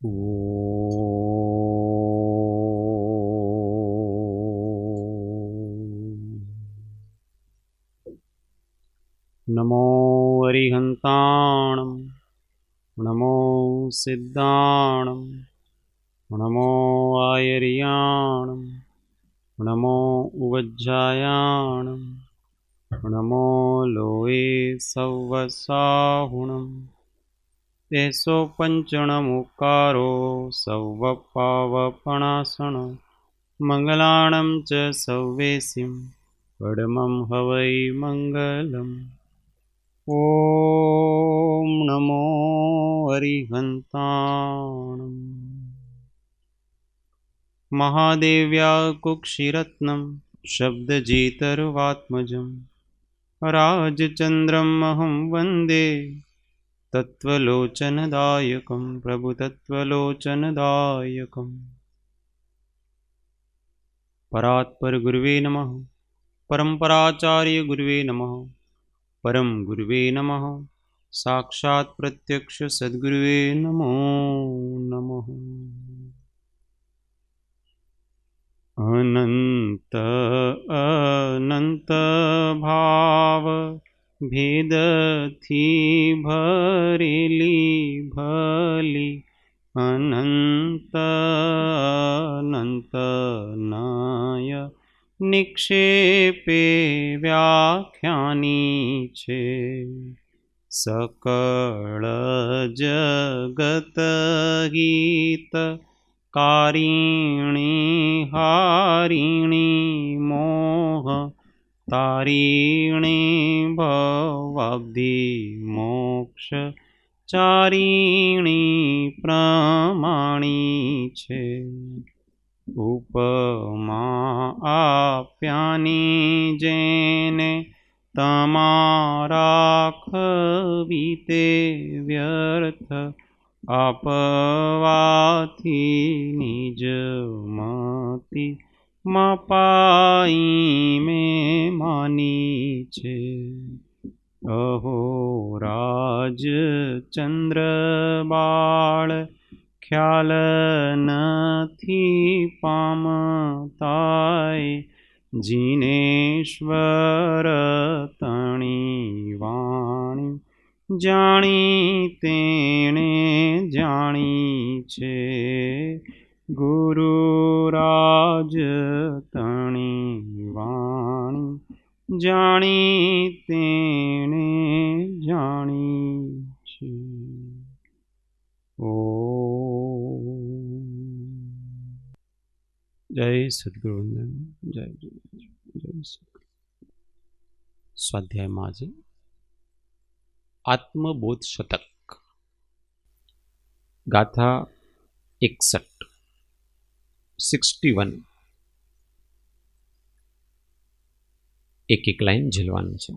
नमो अरिहन्ताणं नमो सिद्धाणं नमो आयर्याणं नमो उवज्जायाणं नमो लोये सव्वसाहुणं तेसो पञ्चणमुकारो सव्वपावपणासण मङ्गलाणं च सव्वेसिं पडमं हवै मङ्गलम्। ॐ नमो अरिहन्ताणम्। महादेव्या कुक्षिरत्नं शब्दजितर्वात्मजं राजचन्द्रमहं वन्दे तत्त्वलोचनदायकं प्रभुतत्त्वलोचनदायकम्। परात्पर गुरुवे नमः, परम्पराचार्य गुरुवे नमः, परम गुरुवे नमः, साक्षात् प्रत्यक्ष सद्गुरुवे नमो नमः। अनंत अनंत भाव भेद थी भरेली भली अनंत अनंत नाय निक्षेपे व्याख्यानी छे सकळ जगत गीत कारिणी हारिणी मोह तारिणी भवाब्धि मोक्ष चारिणी प्रमाणी छे उपमा आप्यानी जेने तमारा खवीते व्यर्थ आपवाथी निज मति मपाई में मानी छे अहो राज चंद्र बाळ ख्याल नथी पामताय जिनेश्वर तणी वाणी जाणी तेणे जाणी छे गुरुराज तणी वाणी जाणी तेणे जाणी छे। जय सद्गुरुवंदन। जय जय जय सद्गुरु। स्वाध्याय माजे आत्मबोध शतक गाथा 61 एक एक लाइन झेलवानी छे।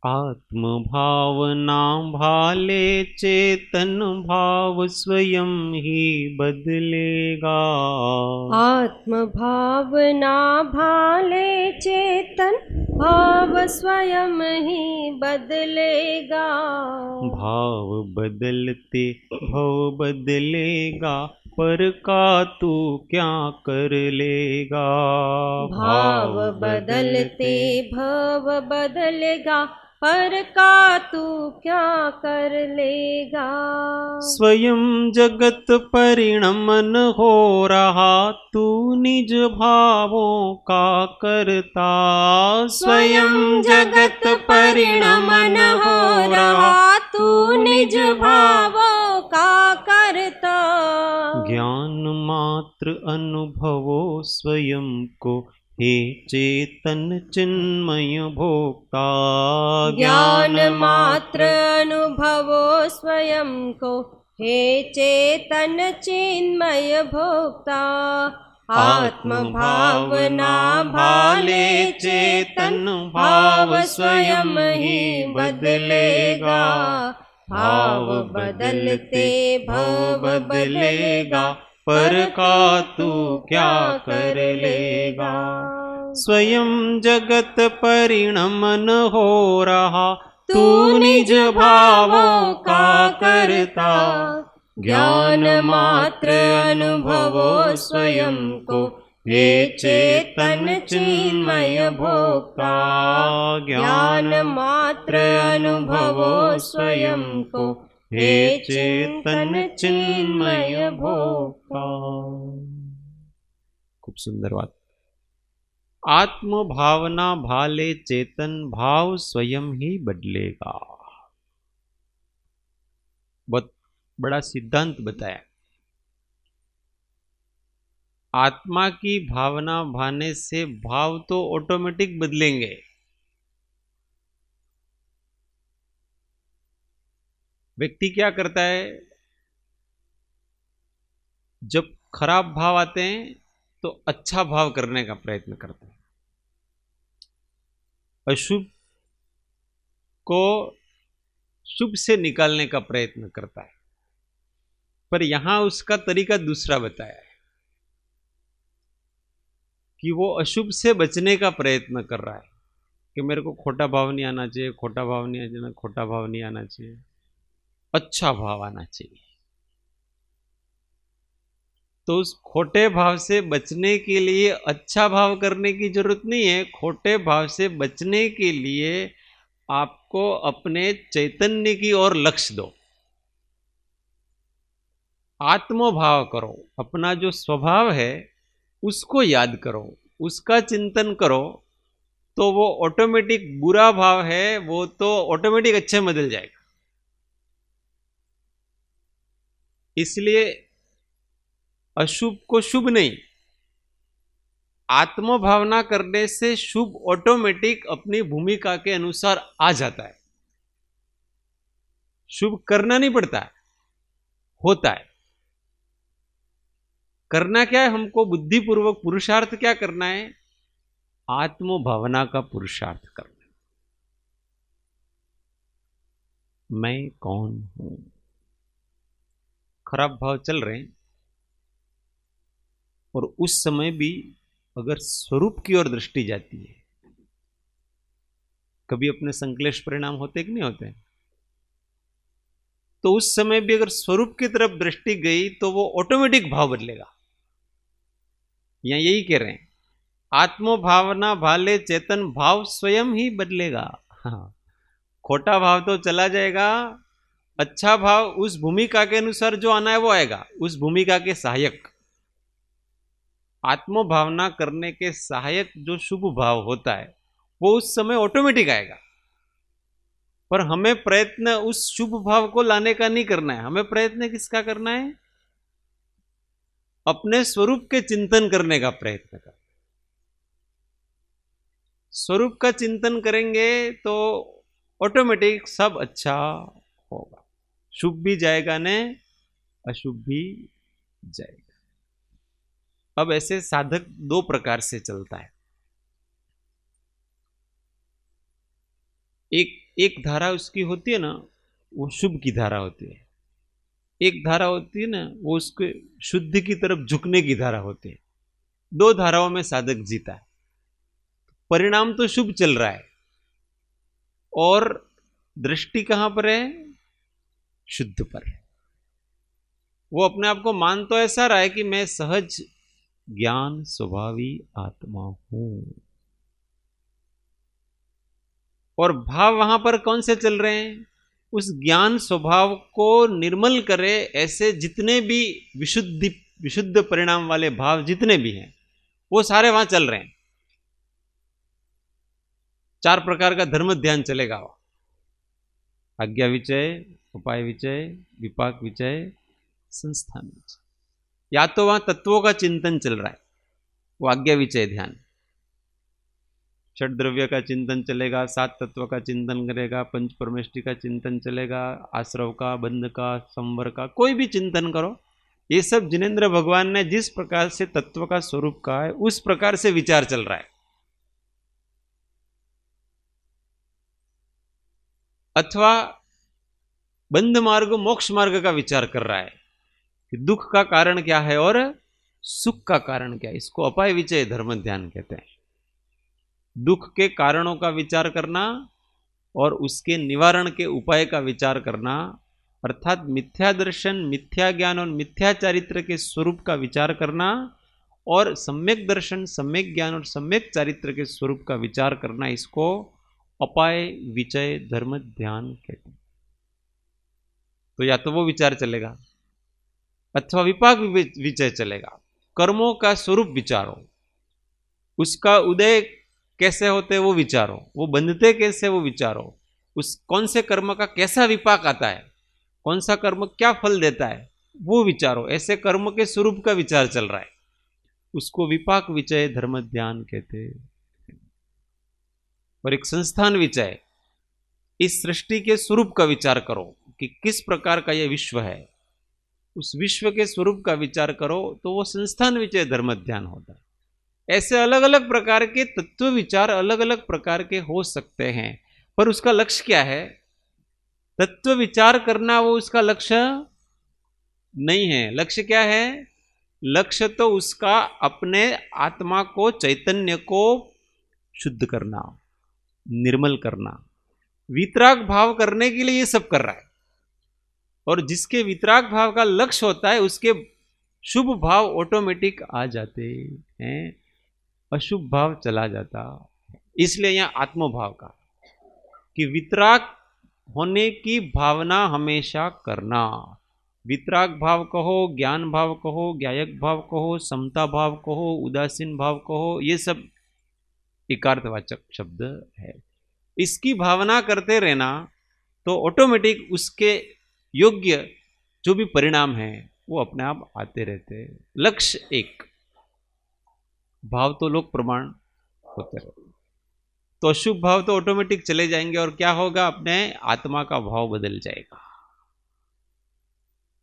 आत्म भावना भाले चेतन भाव स्वयं ही बदलेगा। आत्म भावना भाले चेतन भाव स्वयं ही बदलेगा। भाव बदलते भव बदलेगा पर का तू क्या कर लेगा। भाव बदलते भव बदलेगा पर का तू क्या कर लेगा। स्वयं जगत परिणमन हो रहा तू निज भावों का करता। स्वयं जगत परिणमन हो रहा तू निज भावों का करता। ज्ञान मात्र अनुभवो स्वयं को हे चेतन चिन्मय भोक्ता। ज्ञान मात्र अनुभवो स्वयं को हे चेतन चिन्मय भोक्ता। आत्म भावना भाले चेतन भाव स्वयं ही बदलेगा। भाव बदलते भव बदलेगा पर का तू क्या कर लेगा। स्वयं जगत परिणमन हो रहा तू निज भावों का करता, ज्ञान मात्र अनुभवो स्वयं को, हे चेतन चिन्मय भोक्ता। ज्ञान मात्र अनुभवो स्वयं को, हे चेतन चिन्मय भोक्ता। खूब सुंदर बात। आत्म भावना भाले चेतन, भाव स्वयं ही बदलेगा। बहुत बड़ा सिद्धांत बताया। आत्मा की भावना भाने से भाव तो ऑटोमेटिक बदलेंगे। व्यक्ति क्या करता है, जब खराब भाव आते हैं तो अच्छा भाव करने का प्रयत्न करता है, अशुभ को शुभ से निकालने का प्रयत्न करता है। पर यहां उसका तरीका दूसरा बताया है कि वो अशुभ से बचने का प्रयत्न कर रहा है कि मेरे को खोटा भाव नहीं आना चाहिए, खोटा भाव नहीं आना, खोटा भाव नहीं आना चाहिए, अच्छा भाव आना चाहिए। तो उस खोटे भाव से बचने के लिए अच्छा भाव करने की जरूरत नहीं है। खोटे भाव से बचने के लिए आपको अपने चैतन्य की ओर लक्ष्य दो, आत्मभाव करो, अपना जो स्वभाव है उसको याद करो, उसका चिंतन करो, तो वो ऑटोमेटिक बुरा भाव है वो तो ऑटोमेटिक अच्छे में बदल जाएगा। इसलिए अशुभ को शुभ नहीं, आत्मभावना करने से शुभ ऑटोमेटिक अपनी भूमिका के अनुसार आ जाता है। शुभ करना नहीं पड़ता है, होता है। करना क्या है, हमको बुद्धिपूर्वक पुरुषार्थ क्या करना है, आत्म भावना का पुरुषार्थ करना। मैं कौन हूं। खराब भाव चल रहे हैं और उस समय भी अगर स्वरूप की ओर दृष्टि जाती है, कभी अपने संक्लेश परिणाम होते कि नहीं होते, तो उस समय भी अगर स्वरूप की तरफ दृष्टि गई तो वो ऑटोमेटिक भाव बदलेगा। या यही कह रहे हैं, आत्म भावना भाले चेतन, भाव स्वयं ही बदलेगा। हाँ, खोटा भाव तो चला जाएगा, अच्छा भाव उस भूमिका के अनुसार जो आना है वो आएगा, उस भूमिका के सहायक। आत्म भावना करने के सहायक जो शुभ भाव होता है वो उस समय ऑटोमेटिक आएगा। पर हमें प्रयत्न उस शुभ भाव को लाने का नहीं करना है, हमें प्रयत्न किसका करना है, अपने स्वरूप के चिंतन करने का प्रयत्न कर। स्वरूप का चिंतन करेंगे तो ऑटोमेटिक सब अच्छा होगा, शुभ भी जाएगा ने अशुभ भी जाएगा। अब ऐसे साधक दो प्रकार से चलता है। एक धारा उसकी होती है ना, वो शुभ की धारा होती है। एक धारा होती है ना, वो उसके शुद्ध की तरफ झुकने की धारा होती है। दो धाराओं में साधक जीता है। परिणाम तो शुभ चल रहा है और दृष्टि कहां पर है, शुद्ध पर है। वो अपने आप को मान तो ऐसा रहा है कि मैं सहज ज्ञान स्वभावी आत्मा हूं, और भाव वहां पर कौन से चल रहे हैं, उस ज्ञान स्वभाव को निर्मल करे ऐसे जितने भी विशुद्ध परिणाम वाले भाव जितने भी हैं वो सारे वहां चल रहे हैं। चार प्रकार का धर्म ध्यान चलेगा, आज्ञा विचय, उपाय विचय, विपाक विचय, संस्थान विचय। या तो वहां तत्वों का चिंतन चल रहा है, वो आज्ञा विचय ध्यान, षट द्रव्य का चिंतन चलेगा, सात तत्व का चिंतन करेगा, पंच परमेष्टि का चिंतन चलेगा, आश्रव का, बंध का, संवर का, कोई भी चिंतन करो। ये सब जिनेंद्र भगवान ने जिस प्रकार से तत्व का स्वरूप कहा है उस प्रकार से विचार चल रहा है। अथवा बंध मार्ग मोक्ष मार्ग का विचार कर रहा है कि दुख का कारण क्या है और सुख का कारण क्या है। इसको अपाय विचय धर्म ध्यान कहते हैं। दुख के कारणों का विचार करना और उसके निवारण के उपाय का विचार करना, अर्थात मिथ्या दर्शन, मिथ्या ज्ञान और मिथ्या चारित्र के स्वरूप का विचार करना, और सम्यक दर्शन, सम्यक ज्ञान और सम्यक चारित्र के स्वरूप का विचार करना, इसको अपाय विचय धर्म ध्यान कहते हैं। तो या तो वो विचार चलेगा अथवा विपाक विचय चलेगा। कर्मों का स्वरूप विचारो, उसका उदय कैसे होते वो विचारो, वो बंधते कैसे वो विचारो, उस कौन से कर्म का कैसा विपाक आता है, कौन सा कर्म क्या फल देता है वो विचारो। ऐसे कर्म के स्वरूप का विचार चल रहा है, उसको विपाक विचय धर्म ध्यान कहते हैं। और एक संस्थान विचय, इस सृष्टि के स्वरूप का विचार करो कि किस प्रकार का यह विश्व है, उस विश्व के स्वरूप का विचार करो, तो वो संस्थान विचय धर्म ध्यान होता है। ऐसे अलग अलग प्रकार के तत्व विचार अलग अलग प्रकार के हो सकते हैं, पर उसका लक्ष्य क्या है? तत्व विचार करना वो उसका लक्ष्य नहीं है। लक्ष्य क्या है? लक्ष्य तो उसका अपने आत्मा को, चैतन्य को शुद्ध करना, निर्मल करना, वितराग भाव करने के लिए ये सब कर रहा है। और जिसके वितराग भाव का लक्ष्य होता है उसके शुभ भाव ऑटोमेटिक आ जाते हैं, अशुभ भाव चला जाता। इसलिए यहां आत्मभाव का कि वितराग होने की भावना हमेशा करना। वितराग भाव कहो, ज्ञान भाव कहो, ज्ञायक भाव कहो, समता भाव कहो, उदासीन भाव कहो, ये सब एकार्थवाचक शब्द है। इसकी भावना करते रहना तो ऑटोमेटिक उसके योग्य जो भी परिणाम है वो अपने आप आते रहते हैं। लक्ष्य एक, भाव तो लोग प्रमाण होते रहे, तो अशुभ भाव तो ऑटोमेटिक चले जाएंगे और क्या होगा? अपने आत्मा का भाव बदल जाएगा।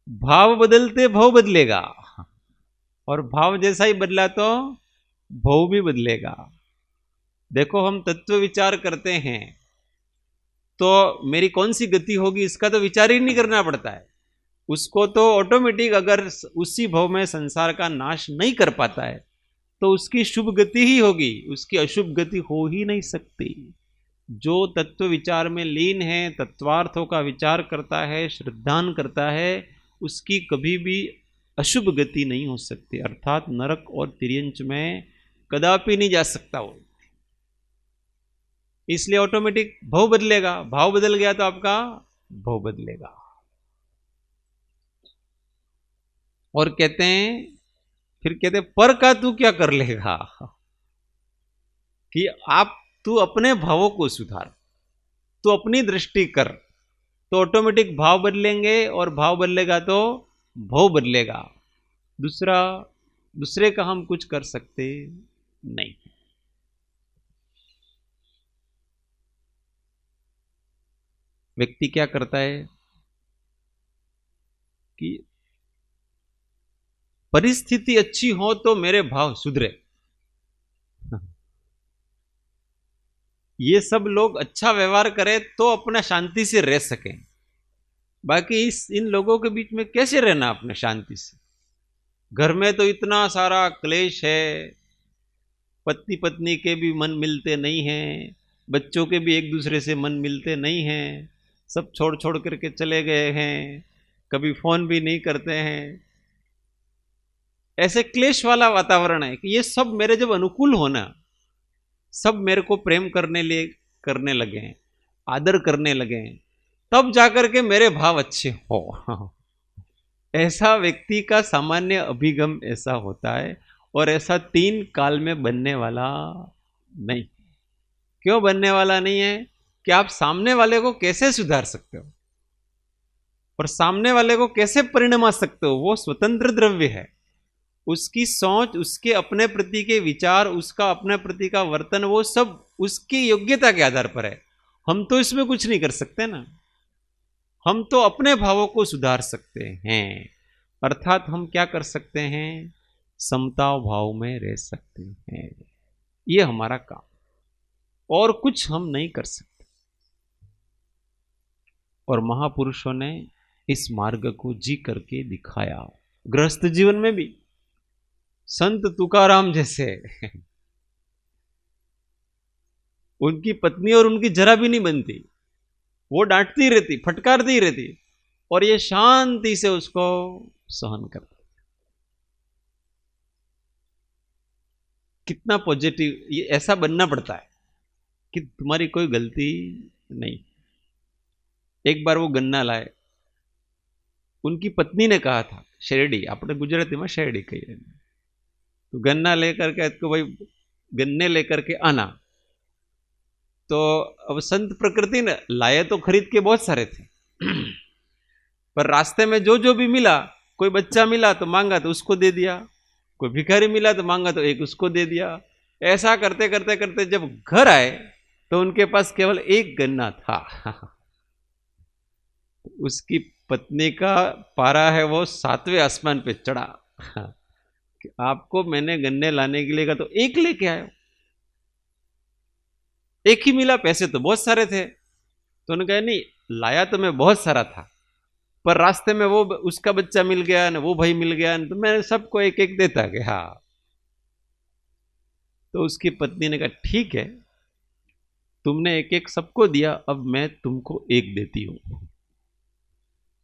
भाव बदलते भाव बदलेगा, और भाव जैसा ही बदला तो भाव भी बदलेगा। देखो, हम तत्व विचार करते हैं तो मेरी कौन सी गति होगी इसका तो विचार ही नहीं करना पड़ता है। उसको तो ऑटोमेटिक, अगर उसी भाव में संसार का नाश नहीं कर पाता है तो उसकी शुभ गति ही होगी, उसकी अशुभ गति हो ही नहीं सकती। जो तत्व विचार में लीन है, तत्वार्थों का विचार करता है, श्रद्धान करता है, उसकी कभी भी अशुभ गति नहीं हो सकती, अर्थात नरक और तिर्यंच में कदापि नहीं जा सकता वो। इसलिए ऑटोमेटिक भाव बदलेगा। भाव बदल गया तो आपका भाव बदलेगा। और कहते हैं, फिर कहते हैं पर का तू क्या कर लेगा, कि तू अपने भावों को सुधार, तू अपनी दृष्टि कर, तो ऑटोमेटिक भाव बदलेंगे, और भाव बदलेगा तो भाव बदलेगा। दूसरे का हम कुछ कर सकते नहीं। व्यक्ति क्या करता है कि परिस्थिति अच्छी हो तो मेरे भाव सुधरे। ये सब लोग अच्छा व्यवहार करें तो अपना शांति से रह सकें। बाकी इन लोगों के बीच में कैसे रहना अपने शांति से? घर में तो इतना सारा क्लेश है, पति पत्नी के भी मन मिलते नहीं हैं, बच्चों के भी एक दूसरे से मन मिलते नहीं हैं, सब छोड़ छोड़ करके चले गए हैं, कभी फोन भी नहीं करते हैं। ऐसे क्लेश वाला वातावरण है कि ये सब मेरे जब अनुकूल होना, सब मेरे को प्रेम करने लगे, आदर करने लगे, तब जाकर के मेरे भाव अच्छे हो। ऐसा व्यक्ति का सामान्य अभिगम ऐसा होता है, और ऐसा 3 काल में बनने वाला नहीं। क्यों बनने वाला नहीं है? कि आप सामने वाले को कैसे सुधार सकते हो और सामने वाले को कैसे परिणमा सकते हो, वो स्वतंत्र द्रव्य है। उसकी सोच, उसके अपने प्रति के विचार, उसका अपने प्रति का वर्तन, वो सब उसकी योग्यता के आधार पर है। हम तो इसमें कुछ नहीं कर सकते ना। हम तो अपने भावों को सुधार सकते हैं, अर्थात हम क्या कर सकते हैं? समता भाव में रह सकते हैं। ये हमारा काम, और कुछ हम नहीं कर सकते। और महापुरुषों ने इस मार्ग को जी करके दिखाया। गृहस्थ जीवन में भी संत तुकाराम जैसे, उनकी पत्नी और उनकी जरा भी नहीं बनती, वो डांटती रहती, फटकारती रहती, और ये शांति से उसको सहन करता। कितना पॉजिटिव, ये ऐसा बनना पड़ता है कि तुम्हारी कोई गलती नहीं। एक बार वो गन्ना लाए, उनकी पत्नी ने कहा था, शेरडी, अपने गुजराती में शेरडी कही, तो गन्ना लेकर के तो भाई गन्ने लेकर के आना। तो अब संत प्रकृति ने लाए तो खरीद के बहुत सारे थे, पर रास्ते में जो जो भी मिला, कोई बच्चा मिला तो मांगा तो उसको दे दिया, कोई भिखारी मिला तो मांगा तो एक उसको दे दिया। ऐसा करते करते करते जब घर आए तो उनके पास केवल एक गन्ना था। उसकी पत्नी का पारा है वो 7वें आसमान पे चढ़ा कि आपको मैंने गन्ने लाने के लिए कहा तो एक लेके आयो। एक ही मिला, पैसे तो बहुत सारे थे। तो उन्होंने कहा नहीं, लाया तो मैं बहुत सारा था, पर रास्ते में वो उसका बच्चा मिल गया ना, वो भाई मिल गया ना, तो मैं सबको एक एक देता गया। तो उसकी पत्नी ने कहा ठीक है, तुमने एक एक सबको दिया, अब मैं तुमको एक देती हूं।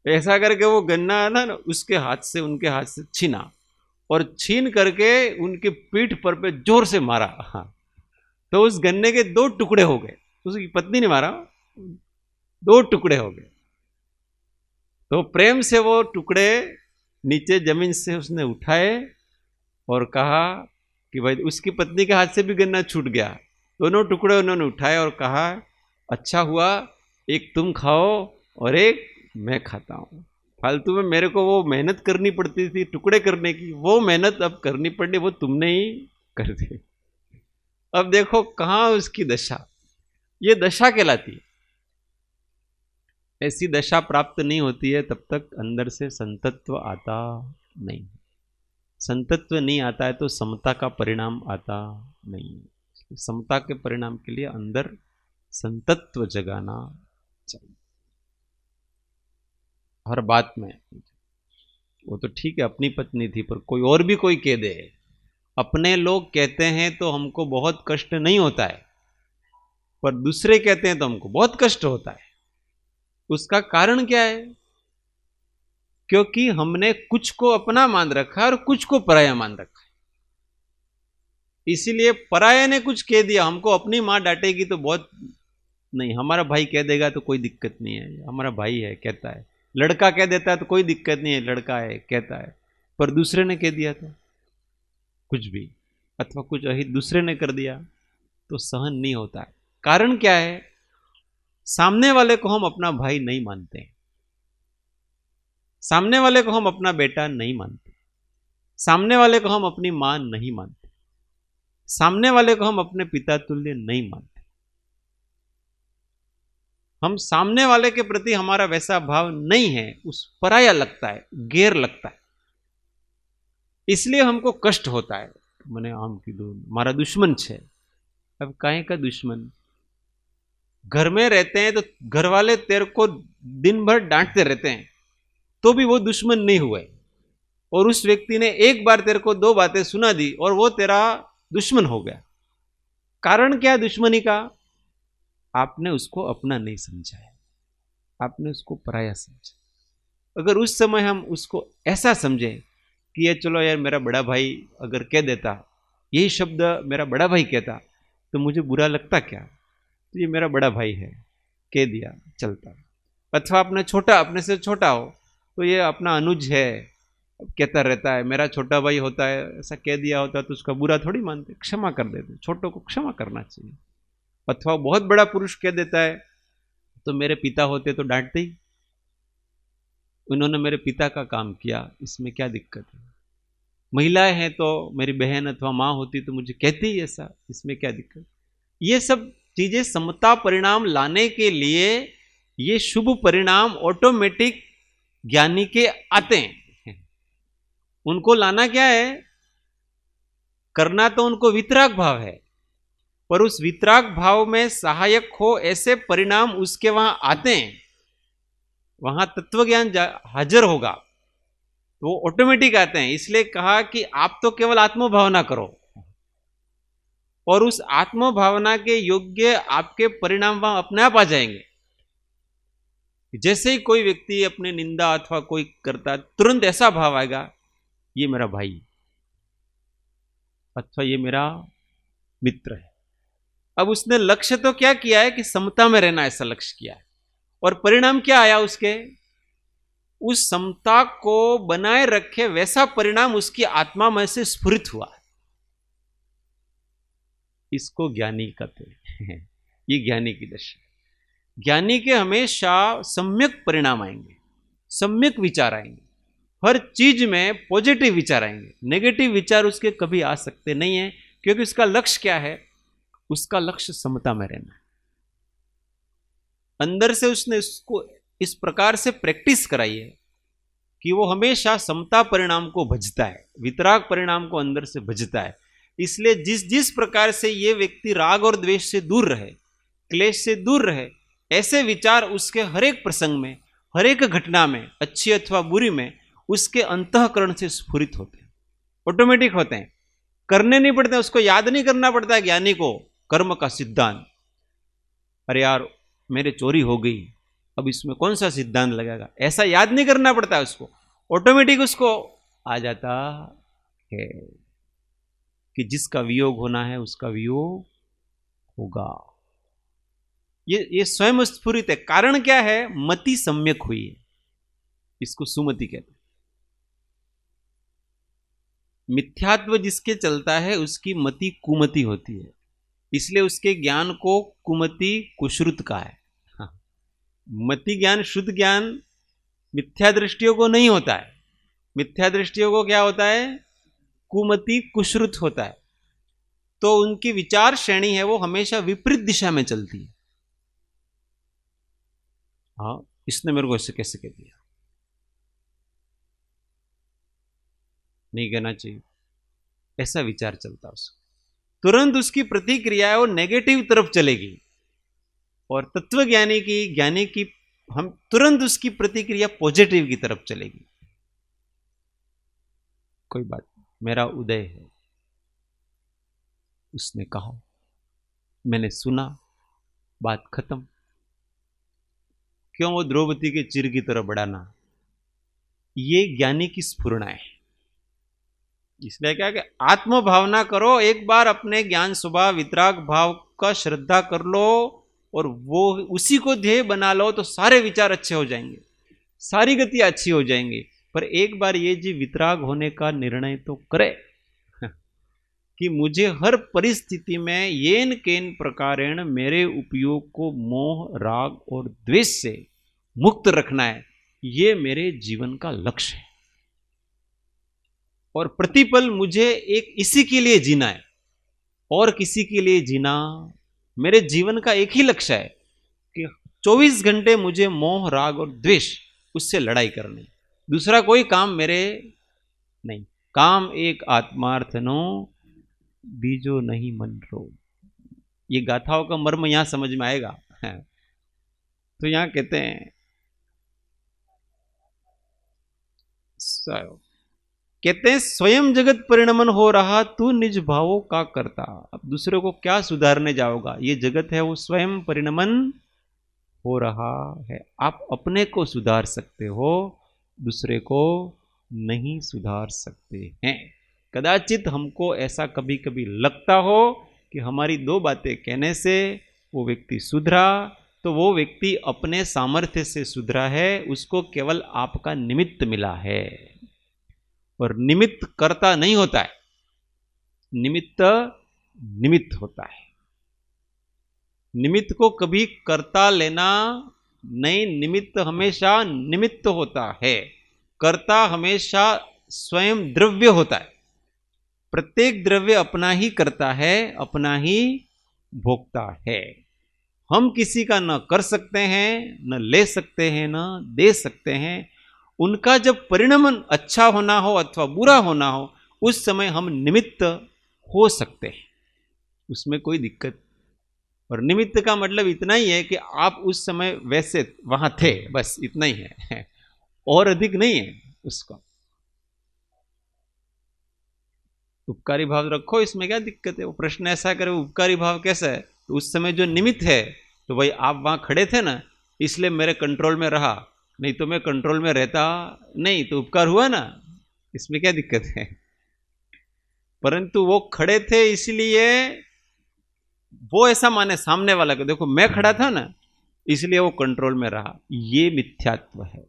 ऐसा करके वो गन्ना ना उसके हाथ से, उनके हाथ से छीना, और छीन करके उनकी पीठ पर पे जोर से मारा। तो उस गन्ने के 2 टुकड़े हो गए। उसकी पत्नी ने मारा, 2 टुकड़े हो गए। तो प्रेम से वो टुकड़े नीचे जमीन से उसने उठाए और कहा कि भाई, उसकी पत्नी के हाथ से भी गन्ना छूट गया। दोनों टुकड़े उन्होंने उठाए और कहा अच्छा हुआ, एक तुम खाओ और एक मैं खाता हूं। फालतू में मेरे को वो मेहनत करनी पड़ती थी टुकड़े करने की, वो मेहनत अब करनी पड़ी, वो तुमने ही कर दी। अब देखो कहां उसकी दशा, ये दशा कहलाती है। ऐसी दशा प्राप्त नहीं होती है तब तक अंदर से संतत्व आता नहीं। संतत्व नहीं आता है तो समता का परिणाम आता नहीं। समता के परिणाम के लिए अंदर संतत्व जगाना चाहिए हर बात में। वो तो ठीक है, अपनी पत्नी थी, पर कोई और भी कोई कह दे, अपने लोग कहते हैं तो हमको बहुत कष्ट नहीं होता है, पर दूसरे कहते हैं तो हमको बहुत कष्ट होता है। उसका कारण क्या है? क्योंकि हमने कुछ को अपना मान रखा और कुछ को पराया मान रखा है। इसीलिए पराया ने कुछ कह दिया, हमको अपनी मां डांटेगी तो बहुत नहीं, हमारा भाई कह देगा तो कोई दिक्कत नहीं है, हमारा भाई है कहता है। लड़का कह देता है तो कोई दिक्कत नहीं है, लड़का है कहता है। पर दूसरे ने कह दिया तो कुछ भी, अथवा कुछ अहित दूसरे ने कर दिया तो सहन नहीं होता है। कारण क्या है? सामने वाले को हम अपना भाई नहीं मानते, सामने वाले को हम अपना बेटा नहीं मानते, सामने वाले को हम अपनी मां नहीं मानते, सामने वाले को हम अपने पिता तुल्य नहीं मानते। हम सामने वाले के प्रति हमारा वैसा भाव नहीं है, उस पराया लगता है, गैर लगता है, इसलिए हमको कष्ट होता है। मैंने आम की दो हमारा दुश्मन छे। अब काहे का दुश्मन? घर में रहते हैं तो घर वाले तेरे को दिन भर डांटते रहते हैं तो भी वो दुश्मन नहीं हुए, और उस व्यक्ति ने एक बार तेरे को 2 बातें सुना दी और वो तेरा दुश्मन हो गया। कारण क्या है दुश्मनी का? आपने उसको अपना नहीं समझा है, आपने उसको पराया समझा। अगर उस समय हम उसको ऐसा समझे कि ये चलो यार मेरा बड़ा भाई अगर कह देता, यही शब्द मेरा बड़ा भाई कहता तो मुझे बुरा लगता क्या, तो ये मेरा बड़ा भाई है कह दिया चलता। अथवा अपने छोटा, अपने से छोटा हो तो ये अपना अनुज है कहता रहता है, मेरा छोटा भाई होता है, ऐसा कह दिया होता तो उसका बुरा थोड़ी मानते, क्षमा कर देते। छोटों को क्षमा करना चाहिए। अथवा बहुत बड़ा पुरुष कह देता है तो मेरे पिता होते तो डांटते ही, उन्होंने मेरे पिता का काम किया, इसमें क्या दिक्कत है। महिलाएं हैं तो मेरी बहन अथवा माँ होती तो मुझे कहती ही ऐसा, इसमें क्या दिक्कत। ये सब चीजें समता परिणाम लाने के लिए, ये शुभ परिणाम ऑटोमेटिक ज्ञानी के आते हैं। उनको लाना क्या है? करना तो उनको वितराग भाव है, पर उस वितराग भाव में सहायक हो ऐसे परिणाम उसके वहां आते हैं। वहां तत्व ज्ञान हाजिर होगा तो वो ऑटोमेटिक आते हैं। इसलिए कहा कि आप तो केवल आत्मभावना करो और उस आत्मभावना के योग्य आपके परिणाम वहां अपने आप आ जाएंगे। जैसे ही कोई व्यक्ति अपने निंदा अथवा कोई करता, तुरंत ऐसा भाव आएगा, ये मेरा भाई अथवा ये मेरा मित्र है। अब उसने लक्ष्य तो क्या किया है कि समता में रहना, ऐसा लक्ष्य किया है, और परिणाम क्या आया उसके, उस समता को बनाए रखे वैसा परिणाम उसकी आत्मा में से स्फुरित हुआ। इसको ज्ञानी कहते हैं। ये ज्ञानी की दशा। ज्ञानी के हमेशा सम्यक परिणाम आएंगे, सम्यक विचार आएंगे, हर चीज में पॉजिटिव विचार आएंगे। नेगेटिव विचार उसके कभी आ सकते नहीं है, क्योंकि उसका लक्ष्य क्या है, उसका लक्ष्य समता में रहना है। अंदर से उसने उसको इस प्रकार से प्रैक्टिस कराई है कि वो हमेशा समता परिणाम को भजता है, वितराग परिणाम को अंदर से भजता है। इसलिए जिस जिस प्रकार से ये व्यक्ति राग और द्वेष से दूर रहे, क्लेश से दूर रहे, ऐसे विचार उसके हर एक प्रसंग में, हर एक घटना में, अच्छी अथवा बुरी में, उसके अंतःकरण से स्फुरित होते हैं, ऑटोमेटिक होते हैं, करने नहीं पड़ते, उसको याद नहीं करना पड़ता है ज्ञानी को कर्म का सिद्धांत। अरे यार मेरे चोरी हो गई, अब इसमें कौन सा सिद्धांत लगेगा, ऐसा याद नहीं करना पड़ता है उसको, ऑटोमेटिक उसको आ जाता है कि जिसका वियोग होना है उसका वियोग होगा। ये स्वयं स्फुरित है। कारण क्या है, मति सम्यक हुई है, इसको सुमति कहते हैं। मिथ्यात्व जिसके चलता है उसकी मति कुमति होती है, इसलिए उसके ज्ञान को कुमति कुश्रुत का है। हाँ। मति ज्ञान, शुद्ध ज्ञान मिथ्या दृष्टियों को नहीं होता है, मिथ्या दृष्टियों को क्या होता है, कुमति कुश्रुत होता है। तो उनकी विचार श्रेणी है वो हमेशा विपरीत दिशा में चलती है। हाँ, इसने मेरे को ऐसे कैसे कह दिया, नहीं कहना चाहिए, ऐसा विचार चलता उसको, तुरंत उसकी प्रतिक्रिया वो नेगेटिव तरफ चलेगी। और तत्वज्ञानी की, ज्ञानी की, हम तुरंत उसकी प्रतिक्रिया पॉजिटिव की तरफ चलेगी। कोई बात नहीं, मेरा उदय है, उसने कहा, मैंने सुना, बात खत्म। क्यों वो द्रौपदी के चिर की तरह बढ़ाना, ये ज्ञानी की स्फुरना है। इसलिए क्या कि आत्म भावना करो, एक बार अपने ज्ञान स्वभाव वितराग भाव का श्रद्धा कर लो और वो उसी को ध्येय बना लो, तो सारे विचार अच्छे हो जाएंगे, सारी गति अच्छी हो जाएंगी। पर एक बार ये जी वितराग होने का निर्णय तो करे कि मुझे हर परिस्थिति में येन केन प्रकारेण मेरे उपयोग को मोह, राग और द्वेष से मुक्त रखना है, ये मेरे जीवन का लक्ष्य है। और प्रतिपल मुझे एक इसी के लिए जीना है, और किसी के लिए जीना, मेरे जीवन का एक ही लक्ष्य है कि 24 घंटे मुझे मोह, राग और द्वेष उससे लड़ाई करनी, दूसरा कोई काम मेरे नहीं। काम एक आत्मार्थ नो बीजो नहीं मन रो। ये गाथाओं का मर्म यहां समझ में आएगा। तो यहां कहते हैं, स्वयं जगत परिणमन हो रहा, तू निज भावों का करता। अब दूसरे को क्या सुधारने जाओगा, ये जगत है वो स्वयं परिणमन हो रहा है। आप अपने को सुधार सकते हो, दूसरे को नहीं सुधार सकते हैं। कदाचित हमको ऐसा कभी कभी लगता हो कि हमारी 2 बातें कहने से वो व्यक्ति सुधरा, तो वो व्यक्ति अपने सामर्थ्य से सुधरा है, उसको केवल आपका निमित्त मिला है। और निमित्त कर्ता नहीं होता है, निमित्त निमित्त होता है। निमित्त को कभी कर्ता लेना नहीं, निमित्त हमेशा निमित्त होता है। कर्ता हमेशा स्वयं द्रव्य होता है। प्रत्येक द्रव्य अपना ही करता है, अपना ही भोगता है। हम किसी का न कर सकते हैं, न ले सकते हैं, न दे सकते हैं। उनका जब परिणमन अच्छा होना हो अथवा बुरा होना हो, उस समय हम निमित्त हो सकते हैं, उसमें कोई दिक्कत। और निमित्त का मतलब इतना ही है कि आप उस समय वैसे वहां थे, बस इतना ही है, और अधिक नहीं है उसका। उपकारी भाव रखो, इसमें क्या दिक्कत है। वो प्रश्न ऐसा करे उपकारी भाव कैसा है, तो उस समय जो निमित्त है, तो भाई आप वहां खड़े थे ना, इसलिए मेरे कंट्रोल में रहा, नहीं तो मैं कंट्रोल में रहता नहीं, तो उपकार हुआ ना, इसमें क्या दिक्कत है। परंतु वो खड़े थे इसलिए वो ऐसा माने सामने वाला को, देखो मैं खड़ा था ना इसलिए वो कंट्रोल में रहा, ये मिथ्यात्व है।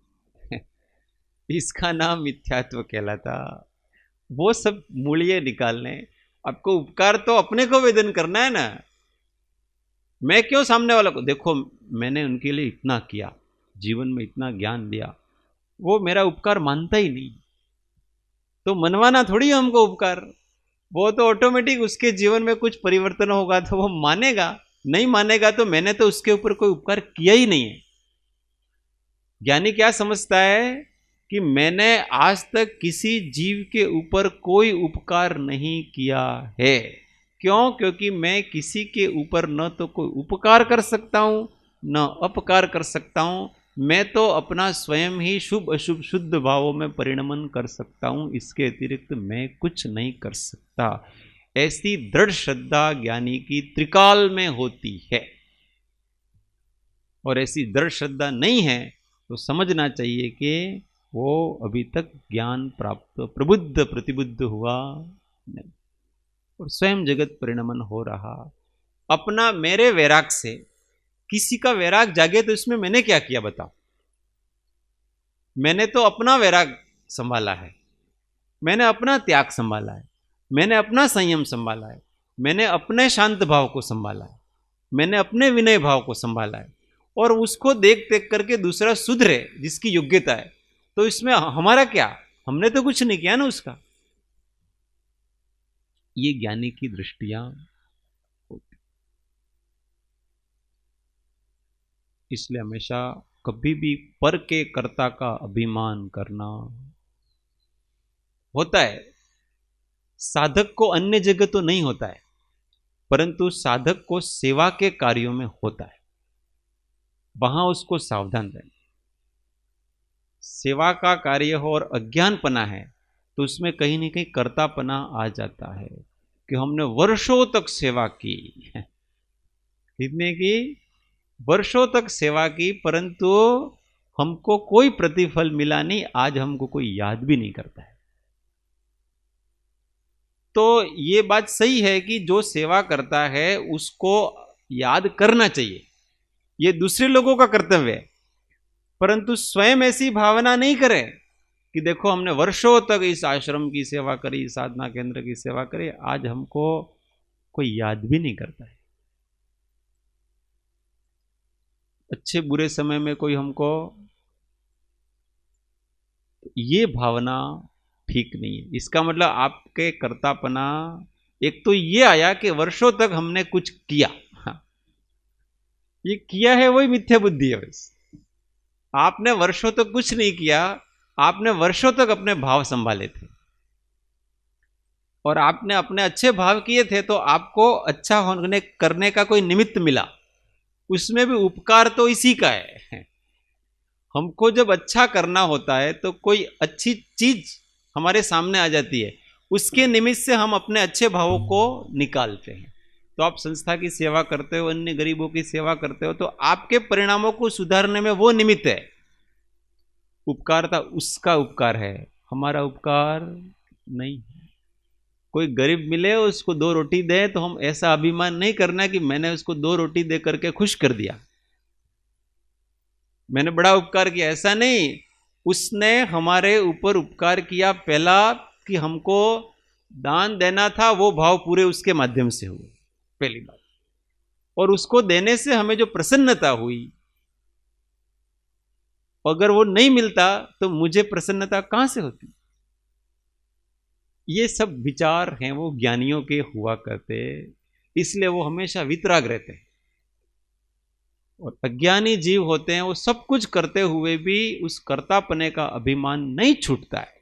इसका नाम मिथ्यात्व कहलाता। वो सब मूल्य निकालने, आपको उपकार तो अपने को वेदन करना है ना। मैं क्यों सामने वाला को, देखो मैंने उनके लिए इतना किया, जीवन में इतना ज्ञान दिया, वो मेरा उपकार मानता ही नहीं, तो मनवाना थोड़ी हमको उपकार। वो तो ऑटोमेटिक उसके जीवन में कुछ परिवर्तन होगा तो वो मानेगा, नहीं मानेगा तो मैंने तो उसके ऊपर कोई उपकार किया ही नहीं है। ज्ञानी क्या समझता है कि मैंने आज तक किसी जीव के ऊपर कोई उपकार नहीं किया है। क्यों? क्योंकि मैं किसी के ऊपर न तो कोई उपकार कर सकता हूं न अपकार कर सकता हूं। मैं तो अपना स्वयं ही शुभ अशुभ शुद्ध भावों में परिणमन कर सकता हूं, इसके अतिरिक्त मैं कुछ नहीं कर सकता। ऐसी दृढ़ श्रद्धा ज्ञानी की त्रिकाल में होती है। और ऐसी दृढ़ श्रद्धा नहीं है तो समझना चाहिए कि वो अभी तक ज्ञान प्राप्त प्रबुद्ध प्रतिबुद्ध हुआ नहीं, और स्वयं जगत परिणमन हो रहा। अपना मेरे वैराग से किसी का वैराग जागे तो इसमें मैंने क्या किया बताओ। मैंने तो अपना वैराग संभाला है, मैंने अपना त्याग संभाला है, मैंने अपना संयम संभाला है, मैंने अपने शांत भाव को संभाला है, मैंने अपने विनय भाव को संभाला है। और उसको देख देख करके दूसरा सुधरे जिसकी योग्यता है, तो इसमें हमारा क्या, हमने तो कुछ नहीं किया ना उसका। ये ज्ञानी की दृष्टियां होती। इसलिए हमेशा कभी भी पर के कर्ता का अभिमान करना होता है। साधक को अन्य जगह तो नहीं होता है, परंतु साधक को सेवा के कार्यों में होता है, वहां उसको सावधान रहना। सेवा का कार्य हो और अज्ञानपना है तो उसमें कहीं ना कहीं कर्तापना आ जाता है कि हमने वर्षों तक सेवा की, कितने की, वर्षों तक सेवा की, परंतु हमको कोई प्रतिफल मिला नहीं, आज हमको कोई याद भी नहीं करता है। तो ये बात सही है कि जो सेवा करता है उसको याद करना चाहिए, ये दूसरे लोगों का कर्तव्य है, परंतु स्वयं ऐसी भावना नहीं करे कि देखो हमने वर्षों तक इस आश्रम की सेवा करी, साधना केंद्र की सेवा करी, आज हमको कोई याद भी नहीं करता है। अच्छे बुरे समय में कोई हमको, ये भावना ठीक नहीं है। इसका मतलब आपके कर्तापना एक तो ये आया कि वर्षों तक हमने कुछ किया, ये किया है वही मिथ्या बुद्धि है। बस आपने वर्षों तक कुछ नहीं किया, आपने वर्षों तक अपने भाव संभाले थे और आपने अपने अच्छे भाव किए थे, तो आपको अच्छा होने करने का कोई निमित्त मिला, उसमें भी उपकार तो इसी का है। हमको जब अच्छा करना होता है तो कोई अच्छी चीज हमारे सामने आ जाती है, उसके निमित्त से हम अपने अच्छे भावों को निकालते हैं। तो आप संस्था की सेवा करते हो, अन्य गरीबों की सेवा करते हो, तो आपके परिणामों को सुधारने में वो निमित्त है। उपकारता उसका उपकार है, हमारा उपकार नहीं है। कोई गरीब मिले उसको 2 रोटी दे तो हम ऐसा अभिमान नहीं करना कि मैंने उसको 2 रोटी दे करके खुश कर दिया, मैंने बड़ा उपकार किया, ऐसा नहीं। उसने हमारे ऊपर उपकार किया पहला कि हमको दान देना था, वो भाव पूरे उसके माध्यम से हुए, पहली बात। और उसको देने से हमें जो प्रसन्नता हुई, अगर वो नहीं मिलता तो मुझे प्रसन्नता कहां से होती। ये सब विचार हैं वो ज्ञानियों के हुआ करते, इसलिए वो हमेशा वितराग रहते हैं। और अज्ञानी जीव होते हैं, वो सब कुछ करते हुए भी उस कर्तापने का अभिमान नहीं छूटता है।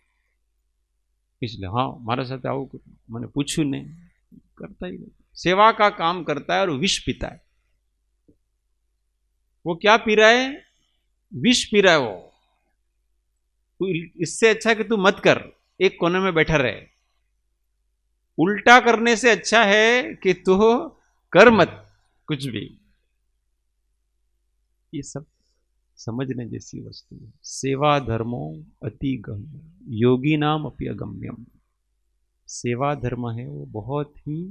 इसलिए हाँ मारा साथ आओ, मैंने पूछू नहीं, करता ही नहीं, सेवा का काम करता है और विष पीता है। वो क्या पी रहा है, विष पी रहा है वो। इससे अच्छा कि तू मत कर, एक कोने में बैठा रहे। उल्टा करने से अच्छा है कि तू कर मत कुछ भी। ये सब समझने जैसी वस्तु है। सेवा धर्मो अति गम्य योगी नाम अपि अगम्यम। सेवा धर्म है वो बहुत ही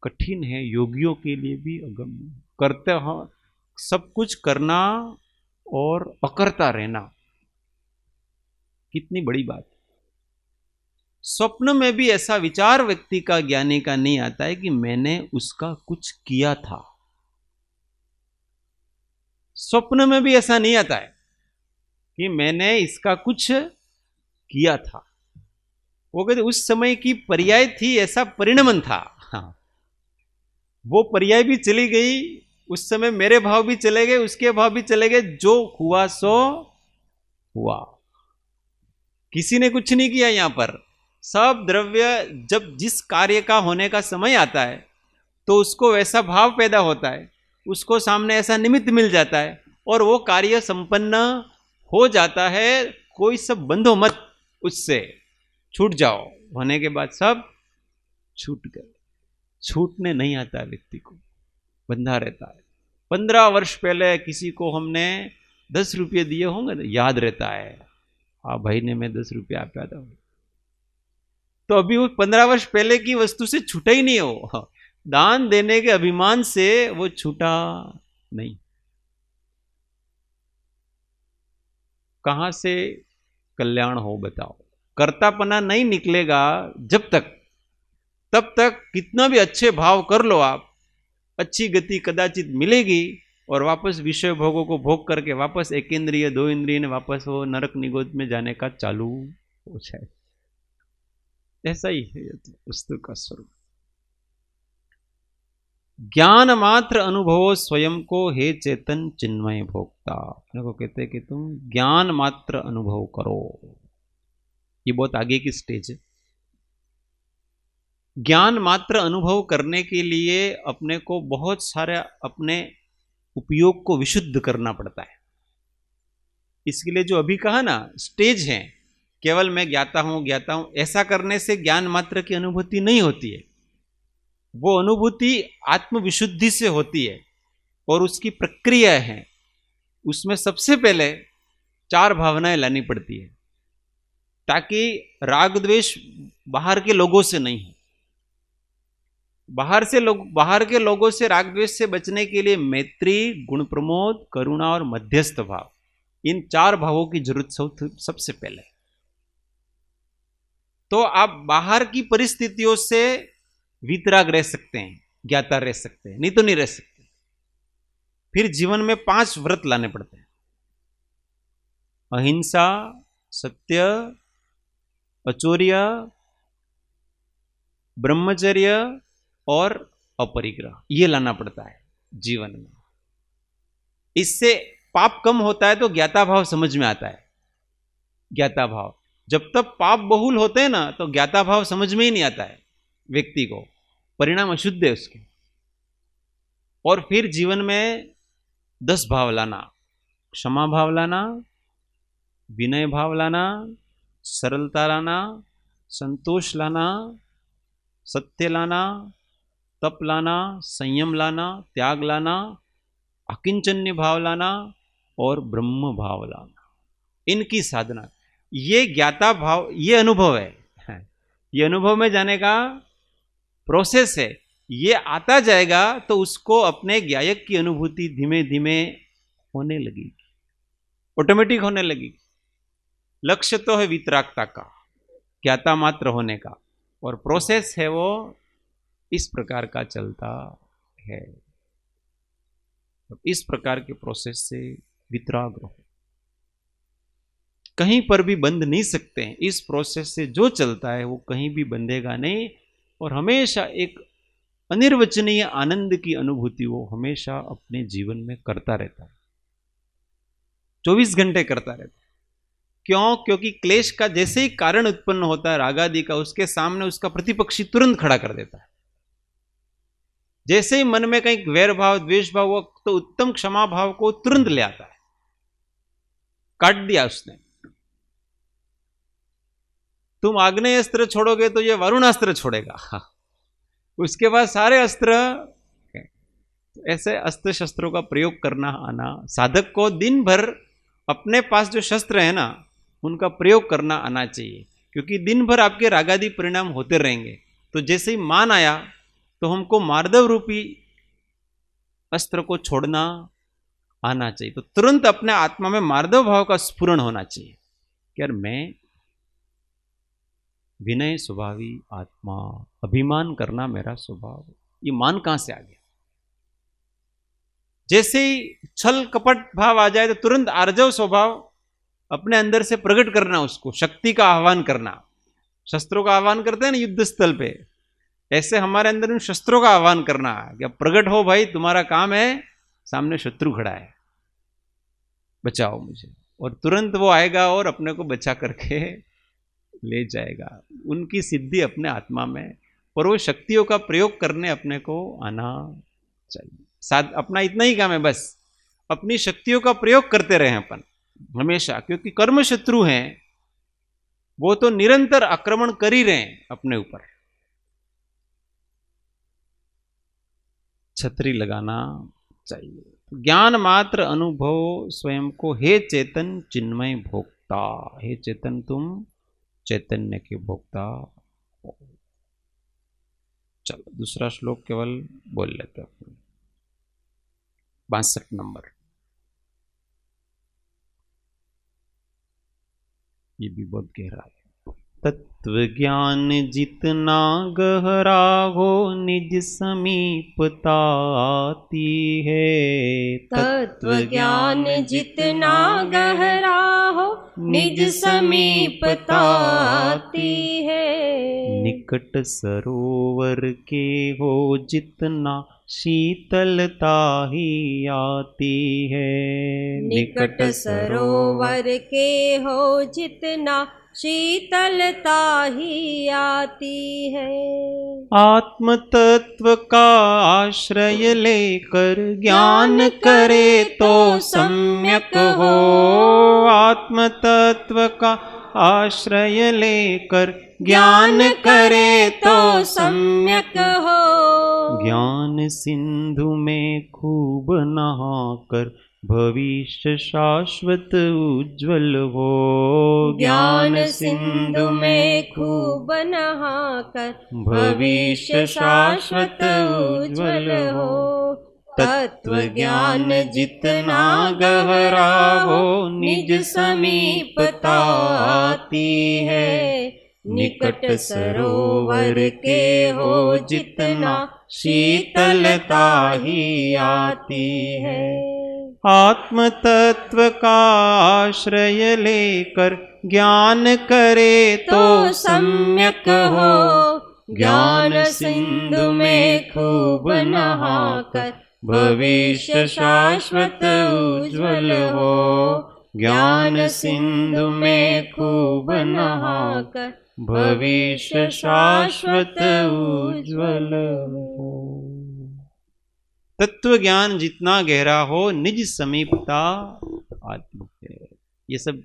कठिन है, योगियों के लिए भी अगम्य। करते हाँ, सब कुछ करना और अकर्ता रहना कितनी बड़ी बात। स्वप्न में भी ऐसा विचार व्यक्ति का, ज्ञानी का नहीं आता है कि मैंने उसका कुछ किया था। स्वप्न में भी ऐसा नहीं आता है कि मैंने इसका कुछ किया था। वो कहते उस समय की पर्याय थी, ऐसा परिणमन था। हाँ, वो पर्याय भी चली गई, उस समय मेरे भाव भी चले गए, उसके भाव भी चले गए, जो हुआ सो हुआ। किसी ने कुछ नहीं किया यहां पर। सब द्रव्य जब जिस कार्य का होने का समय आता है तो उसको वैसा भाव पैदा होता है, उसको सामने ऐसा निमित्त मिल जाता है और वो कार्य संपन्न हो जाता है। कोई सब बंधो मत, उससे छूट जाओ, होने के बाद सब छूट गए। छूटने नहीं आता है व्यक्ति को, बंधा रहता है। 15 वर्ष पहले किसी को हमने 10 रुपये दिए होंगे ना, याद रहता है, हाँ भाई ने मैं 10 रुपये आप्या था। तो अभी वो 15 वर्ष पहले की वस्तु से छूटा ही नहीं हो। दान देने के अभिमान से वो छूटा नहीं। कहां से कल्याण हो बताओ? कर्तापना नहीं निकलेगा जब तक, तब तक कितना भी अच्छे भाव कर लो आप, अच्छी गति कदाचित मिलेगी और वापस विषय भोगों को भोग करके वापस एक इंद्रिय दो इंद्रिय ने वापस वो नरक निगोद में जाने का चालू हो जाए। ऐसा ही है वस्तु का स्वरूप। ज्ञान मात्र अनुभवो स्वयं को, हे चेतन चिन्मय भोक्ता। को कहते हैं कि तुम ज्ञान मात्र अनुभव करो। ये बहुत आगे की स्टेज है। ज्ञान मात्र अनुभव करने के लिए अपने को बहुत सारे अपने उपयोग को विशुद्ध करना पड़ता है। इसके लिए जो अभी कहा ना स्टेज है, केवल मैं ज्ञाता हूं, ऐसा करने से ज्ञान मात्र की अनुभूति नहीं होती है। वो अनुभूति आत्मविशुद्धि से होती है और उसकी प्रक्रिया है। उसमें सबसे पहले 4 भावनाएं लानी पड़ती है, ताकि राग द्वेष बाहर के लोगों से नहीं हो। बाहर के लोगों से राग द्वेष से बचने के लिए मैत्री, गुण प्रमोद, करुणा और मध्यस्थ भाव, इन 4 भावों की जरूरत सबसे पहले। तो आप बाहर की परिस्थितियों से वितराग रह सकते हैं, ज्ञाता रह सकते हैं, नहीं तो नहीं रह सकते। फिर जीवन में 5 व्रत लाने पड़ते हैं: अहिंसा, सत्य, अचौर्य, ब्रह्मचर्य और अपरिग्रह। ये लाना पड़ता है जीवन में। इससे पाप कम होता है तो ज्ञाता भाव समझ में आता है। ज्ञाता भाव, जब तक पाप बहुल होते हैं ना तो ज्ञाता भाव समझ में ही नहीं आता है व्यक्ति को, परिणाम अशुद्ध है उसके। और फिर जीवन में 10 भाव लाना: क्षमा भाव लाना, विनय भाव लाना, सरलता लाना, संतोष लाना, सत्य लाना, तप लाना, संयम लाना, त्याग लाना, अकिंचन्य भाव लाना और ब्रह्म भाव लाना। इनकी साधना, ये ज्ञाता भाव, ये अनुभव है, ये अनुभव में जाने का प्रोसेस है। ये आता जाएगा तो उसको अपने ज्ञायक की अनुभूति धीमे धीमे होने लगेगी, ऑटोमेटिक होने लगेगी। लक्ष्य तो है वितरागता का, ज्ञाता मात्र होने का, और प्रोसेस है वो इस प्रकार का चलता है। इस प्रकार के प्रोसेस से वितराग रहो, कहीं पर भी बंध नहीं सकते हैं। इस प्रोसेस से जो चलता है वो कहीं भी बंधेगा नहीं, और हमेशा एक अनिर्वचनीय आनंद की अनुभूति वो हमेशा अपने जीवन में करता रहता है, 24 घंटे करता रहता है। क्यों? क्योंकि क्लेश का जैसे ही कारण उत्पन्न होता है रागादि का, उसके सामने उसका प्रतिपक्षी तुरंत खड़ा कर देता है। जैसे ही मन में कहीं वैर भाव, द्वेष भाव हो तो उत्तम क्षमा भाव को तुरंत ले आता है, काट दिया उसने। तुम आग्नेय अस्त्र छोड़ोगे तो ये वरुण अस्त्र छोड़ेगा। उसके बाद सारे अस्त्र तो ऐसे अस्त्र शस्त्रों का प्रयोग करना आना, साधक को दिन भर अपने पास जो शस्त्र है ना उनका प्रयोग करना आना चाहिए, क्योंकि दिन भर आपके रागादि परिणाम होते रहेंगे। तो जैसे ही मान आया तो हमको मार्दव रूपी अस्त्र को छोड़ना आना चाहिए। तो तुरंत अपने आत्मा में मार्दव भाव का स्फुरण होना चाहिए कि यार मैं विनय स्वभावी आत्मा, अभिमान करना मेरा स्वभाव। ये मान कहां से आ गया? जैसे ही छल कपट भाव आ जाए तो तुरंत आर्जव स्वभाव अपने अंदर से प्रकट करना, उसको शक्ति का आह्वान करना। शस्त्रों का आह्वान करते हैं ना युद्ध स्थल पे, ऐसे हमारे अंदर उन शस्त्रों का आह्वान करना कि प्रकट हो भाई, तुम्हारा काम है, सामने शत्रु खड़ा है, बचाओ मुझे। और तुरंत वो आएगा और अपने को बचा करके ले जाएगा। उनकी सिद्धि अपने आत्मा में, और वो शक्तियों का प्रयोग करने अपने को आना चाहिए। साथ अपना इतना ही काम है, बस अपनी शक्तियों का प्रयोग करते रहें अपन हमेशा, क्योंकि कर्म शत्रु हैं, वो तो निरंतर आक्रमण कर ही रहे हैं अपने ऊपर। छतरी लगाना चाहिए। ज्ञान मात्र अनुभव स्वयं को, हे चेतन चिन्मय भोक्ता, हे चेतन तुम चैतन्य के भोक्ता। चलो दूसरा श्लोक केवल बोल लेते हैं, 62 नंबर। ये भी बहुत गहरा है। तत्व ज्ञान जितना गहरा हो निज समीपता आती है। तत्व ज्ञान जितना गहरा हो निज समीपता आती है। निकट सरोवर के हो जितना शीतलता ही आती है। निकट सरोवर के हो जितना शीतलता ही आती है। आत्म तत्व का आश्रय लेकर ज्ञान करे तो सम्यक हो। आत्म तत्व का आश्रय लेकर ज्ञान करे तो सम्यक हो। ज्ञान सिंधु में खूब नहाकर भविष्य शाश्वत उज्ज्वल हो। ज्ञान सिंधु में खूब नहाकर भविष्य शाश्वत उज्ज्वल हो। तत्व ज्ञान जितना गहरा हो निज समीपता आती है। निकट सरोवर के हो जितना शीतलता ही आती है। आत्म तत्व का आश्रय लेकर ज्ञान करे तो सम्यक हो। ज्ञान सिंधु में खूब नहाकर भविष्य शाश्वत उज्ज्वल हो। ज्ञान सिंधु में खूब नहाकर भविष्य शाश्वत उज्ज्वल हो। तत्व ज्ञान जितना गहरा हो निज समीपता आती है। ये सब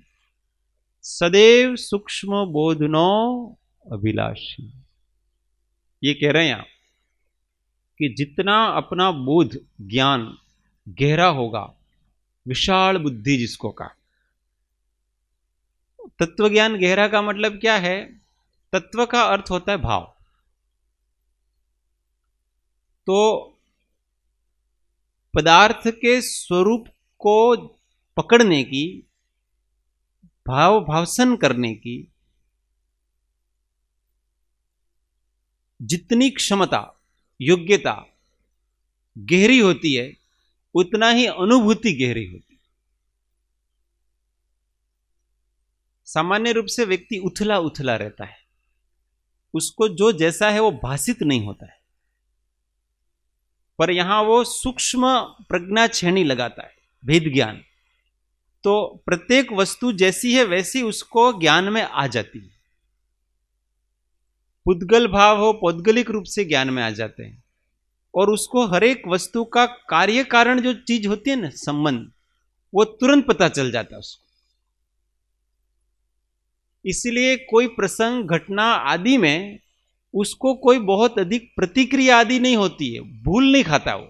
सदैव सूक्ष्म बोधनो अभिलाषी, ये कह रहे हैं आप कि जितना अपना बोध ज्ञान गहरा होगा, विशाल बुद्धि जिसको कहा, तत्व ज्ञान गहरा का मतलब क्या है? तत्व का अर्थ होता है भाव। तो पदार्थ के स्वरूप को पकड़ने की, भाव भावसन करने की जितनी क्षमता, योग्यता गहरी होती है, उतना ही अनुभूति गहरी होती है। सामान्य रूप से व्यक्ति उथला उथला रहता है, उसको जो जैसा है वो भासित नहीं होता है, पर यहां वो सूक्ष्म प्रज्ञा छेनी लगाता है, भेद ज्ञान। तो प्रत्येक वस्तु जैसी है वैसी उसको ज्ञान में आ जाती है। पुद्गल भाव हो, पौद्गलिक रूप से ज्ञान में आ जाते हैं, और उसको हर एक वस्तु का कार्य कारण जो चीज होती है ना, संबंध, वो तुरंत पता चल जाता है उसको। इसलिए कोई प्रसंग, घटना आदि में उसको कोई बहुत अधिक प्रतिक्रिया आदि नहीं होती है, भूल नहीं खाता वो,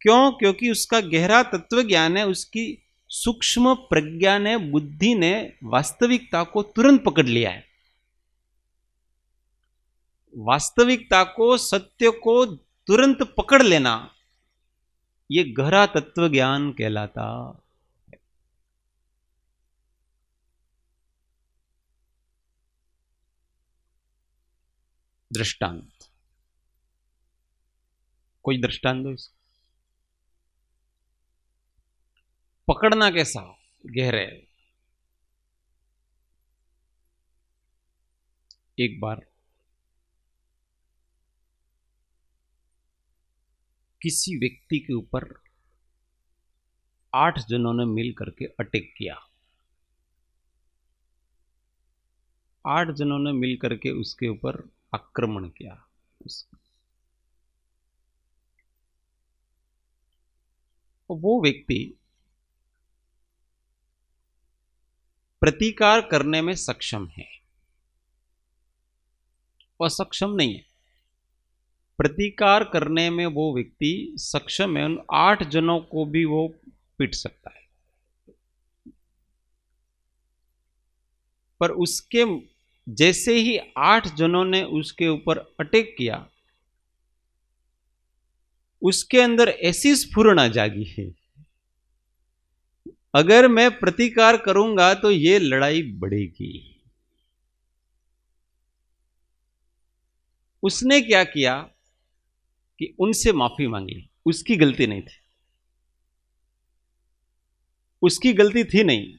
क्यों? क्योंकि उसका गहरा तत्व ज्ञान है, उसकी सूक्ष्म प्रज्ञा ने, बुद्धि ने वास्तविकता को तुरंत पकड़ लिया है। वास्तविकता को, सत्य को तुरंत पकड़ लेना, यह गहरा तत्व ज्ञान कहलाता है। दृष्टांत, कोई दृष्टांत दो इसको। पकड़ना कैसा गहरे? एक बार किसी व्यक्ति के ऊपर 8 जनों ने मिल करके अटैक किया। 8 जनों ने मिल करके उसके ऊपर आक्रमण किया। वो व्यक्ति प्रतिकार करने में सक्षम है, असक्षम नहीं है। प्रतिकार करने में वो व्यक्ति सक्षम है, उन 8 जनों को भी वो पीट सकता है। पर उसके जैसे ही 8 जनों ने उसके ऊपर अटैक किया, उसके अंदर ऐसी स्फुरणा जागी है, अगर मैं प्रतिकार करूंगा तो ये लड़ाई बढ़ेगी। उसने क्या किया कि उनसे माफी मांगी। उसकी गलती नहीं थी, उसकी गलती थी नहीं।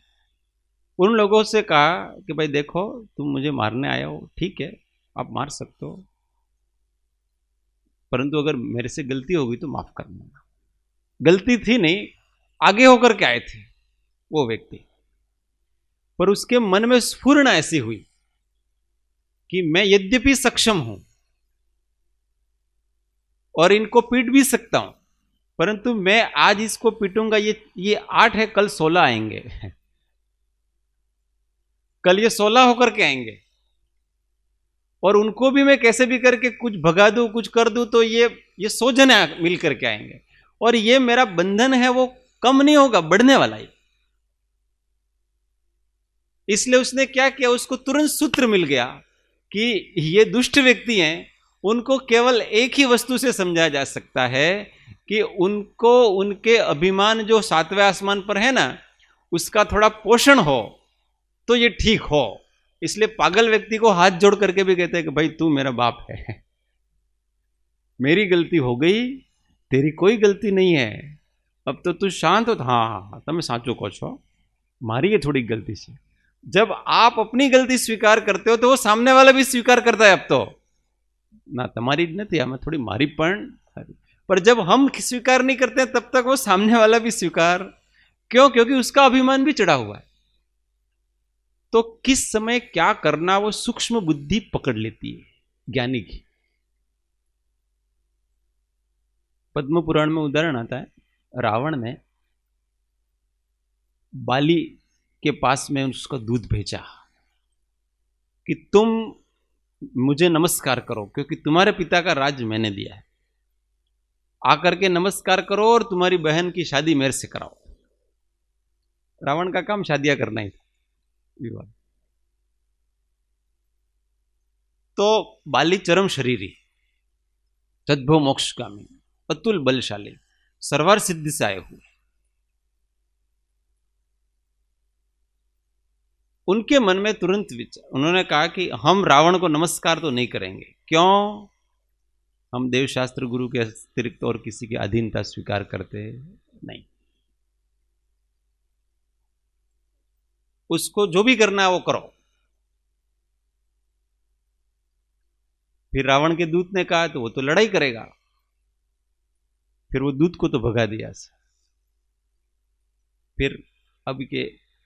उन लोगों से कहा कि भाई देखो, तुम मुझे मारने आए हो, ठीक है, आप मार सकते हो, परंतु अगर मेरे से गलती होगी तो माफ कर देना। गलती थी नहीं, आगे होकर के आए थे वो व्यक्ति, पर उसके मन में स्फुरणा ऐसी हुई कि मैं यद्यपि सक्षम हूं और इनको पीट भी सकता हूं, परंतु मैं आज इसको पीटूंगा, ये 8 है, कल 16 आएंगे, कल ये 16 होकर के आएंगे, और उनको भी मैं कैसे भी करके कुछ भगा दूं, कुछ कर दूं, तो ये 100 जने मिल करके आएंगे, और ये मेरा बंधन है वो कम नहीं होगा, बढ़ने वाला है। इसलिए उसने क्या किया, उसको तुरंत सूत्र मिल गया कि ये दुष्ट व्यक्ति हैं, उनको केवल एक ही वस्तु से समझा जा सकता है कि उनको उनके अभिमान जो 7वें आसमान पर है ना, उसका थोड़ा पोषण हो तो ये ठीक हो। इसलिए पागल व्यक्ति को हाथ जोड़ करके भी कहते हैं कि भाई तू मेरा बाप है, मेरी गलती हो गई, तेरी कोई गलती नहीं है, अब तो तू शांत हो। हाँ हाँ हाँ, તમે સાચું કહો છો, મારી ये थोड़ी गलती से। जब आप अपनी गलती स्वीकार करते हो तो वो सामने वाला भी स्वीकार करता है, अब तो ना तुम्हारी नहीं, हमें थोड़ी मारी पर जब हम स्वीकार नहीं करते हैं तब तक वो सामने वाला भी स्वीकार, क्यों? क्योंकि उसका अभिमान भी चढ़ा हुआ है। तो किस समय क्या करना वो सूक्ष्म बुद्धि पकड़ लेती है ज्ञानी की। पद्म पुराण में उदाहरण आता है, रावण ने बाली के पास में उसका दूध भेजा कि तुम मुझे नमस्कार करो क्योंकि तुम्हारे पिता का राज मैंने दिया है, आकर के नमस्कार करो और तुम्हारी बहन की शादी मेरे से कराओ। रावण का काम शादियां करना ही था, विवाह। तो बाली चरम शरीरी, तद्भव मोक्षगामी, अतुल बलशाली, सर्वार सिद्धि से आए हुए, उनके मन में तुरंत विचार, उन्होंने कहा कि हम रावण को नमस्कार तो नहीं करेंगे। क्यों? हम देवशास्त्र गुरु के अतिरिक्त और किसी की अधीनता स्वीकार करते नहीं। उसको जो भी करना है वो करो। फिर रावण के दूत ने कहा तो वो तो लड़ाई करेगा, फिर वो दूत को तो भगा दिया। फिर अब के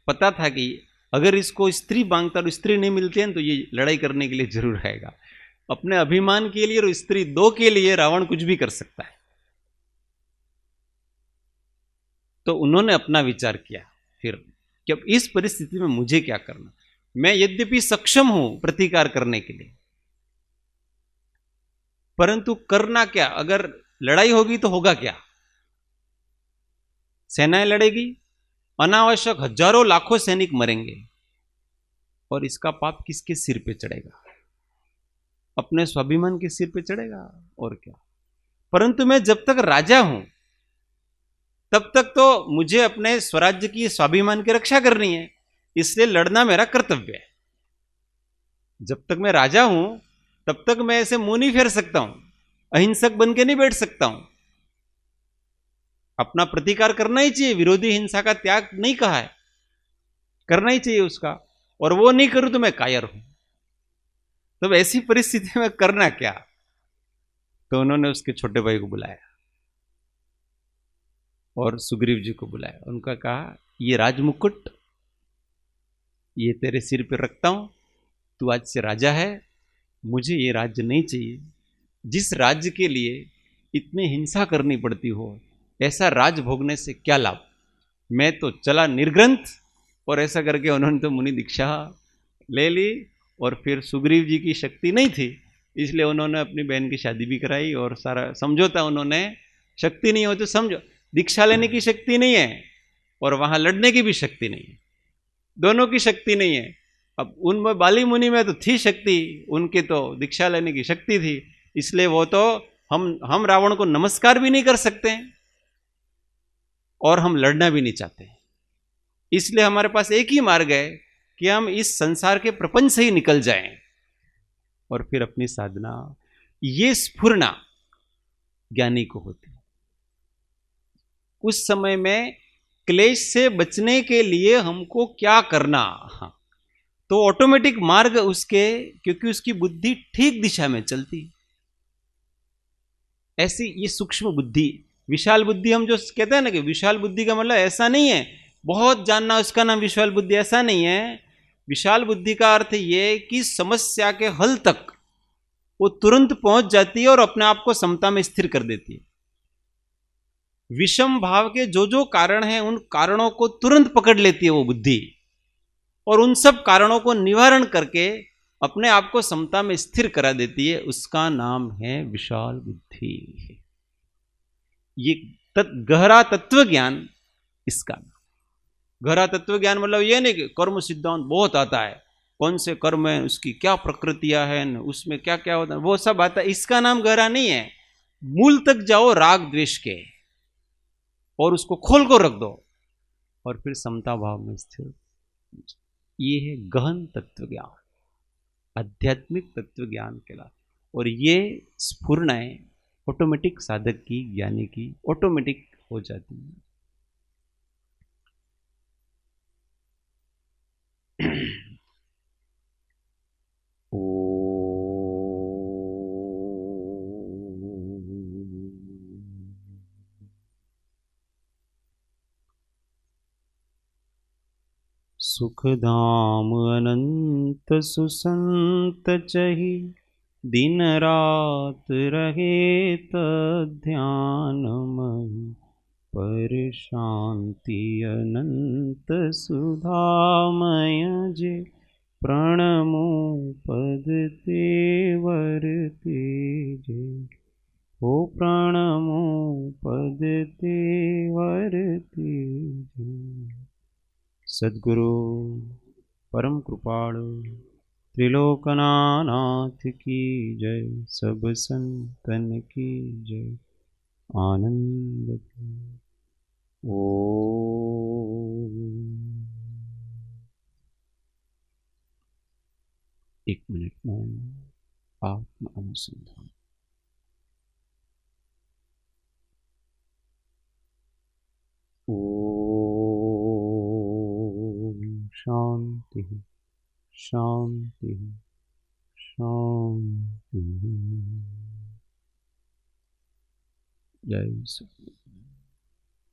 पता था कि अगर इसको स्त्री मांगता और स्त्री नहीं मिलती है तो ये लड़ाई करने के लिए जरूर आएगा। अपने अभिमान के लिए और स्त्री दो के लिए रावण कुछ भी कर सकता है। तो उन्होंने अपना विचार किया फिर कि अब इस परिस्थिति में मुझे क्या करना। मैं यद्यपि सक्षम हूं प्रतिकार करने के लिए, परंतु करना क्या? अगर लड़ाई होगी तो होगा क्या? सेनाएं लड़ेगी, अनावश्यक हजारों लाखों सैनिक मरेंगे, और इसका पाप किसके सिर पे चढ़ेगा? अपने स्वाभिमान के सिर पे चढ़ेगा, और क्या। परंतु मैं जब तक राजा हूं तब तक तो मुझे अपने स्वराज्य की स्वाभिमान की रक्षा करनी है, इसलिए लड़ना मेरा कर्तव्य है। जब तक मैं राजा हूं तब तक मैं ऐसे मुंह नहीं फेर सकता हूं, अहिंसक बन के नहीं बैठ सकता हूं। अपना प्रतिकार करना ही चाहिए, विरोधी हिंसा का त्याग नहीं कहा है, करना ही चाहिए उसका, और वो नहीं करूं तो मैं कायर हूं। तब ऐसी परिस्थिति में करना क्या? तो उन्होंने उसके छोटे भाई को बुलाया और सुग्रीव जी को बुलाया। उनका कहा, ये राजमुकुट ये तेरे सिर पे रखता हूं, तू आज से राजा है, मुझे ये राज्य नहीं चाहिए। जिस राज्य के लिए इतनी हिंसा करनी पड़ती हो, ऐसा राज भोगने से क्या लाभ? मैं तो चला निर्ग्रंथ। और ऐसा करके उन्होंने तो मुनि दीक्षा ले ली। और फिर सुग्रीव जी की शक्ति नहीं थी, इसलिए उन्होंने अपनी बहन की शादी भी कराई और सारा समझौता उन्होंने। शक्ति नहीं हो तो समझो, दीक्षा लेने की शक्ति नहीं है और वहां लड़ने की भी शक्ति नहीं है, दोनों की शक्ति नहीं है। अब उनमें बाली मुनि में तो थी शक्ति, उनकी तो दीक्षा लेने की शक्ति थी, इसलिए वो तो हम रावण को नमस्कार भी नहीं कर सकते हैं और हम लड़ना भी नहीं चाहते। इसलिए हमारे पास एक ही मार्ग है कि हम इस संसार के प्रपंच से ही निकल जाएं और फिर अपनी साधना, ये स्फुरना ज्ञानी को होती है। उस समय में क्लेश से बचने के लिए हमको क्या करना, हाँ, तो ऑटोमेटिक मार्ग उसके, क्योंकि उसकी बुद्धि ठीक दिशा में चलती। ऐसी ये सूक्ष्म बुद्धि, विशाल बुद्धि हम जो कहते हैं ना कि विशाल बुद्धि का मतलब ऐसा नहीं है बहुत जानना उसका नाम विशाल बुद्धि, ऐसा नहीं है। विशाल बुद्धि का अर्थ ये कि समस्या के हल तक वो तुरंत पहुंच जाती है और अपने आप को समता में स्थिर कर देती है। विषम भाव के जो जो कारण हैं उन कारणों को तुरंत पकड़ लेती है वो बुद्धि, और उन सब कारणों को निवारण करके अपने आप को समता में स्थिर करा देती है। उसका नाम है विशाल बुद्धि। ये गहरा तत्व ज्ञान, इसका गहरा तत्व ज्ञान मतलब ये नहीं कि कर्म सिद्धांत बहुत आता है, कौन से कर्म है, उसकी क्या प्रकृतियां हैं, उसमें क्या क्या होता है, वो सब आता है, इसका नाम गहरा नहीं है। मूल तक जाओ राग द्वेष के और उसको खोल को रख दो और फिर समता भाव में स्थिर। ये है गहन तत्व ज्ञान, आध्यात्मिक तत्व ज्ञान कहलाता। और ये स्फुरणाएं ऑटोमेटिक साधक की, ज्ञानी की ऑटोमेटिक हो जाती है। सुखधाम अनंत सुसंत चहि, दिन रात रहे तध्यान महि, पर शांति अनंत सुधामय जे, प्रणमो पद तेवर तेजे। ओ प्रणमो पद तेवर तेजे। सद्गुरु परम कृपाणु त्रिलोकनाथ की जय, सब संतन की जय, आनंद की। एक मिनट मौन, आत्म अनुसंधान। शांति शांति शांति। जय सद्गुरु।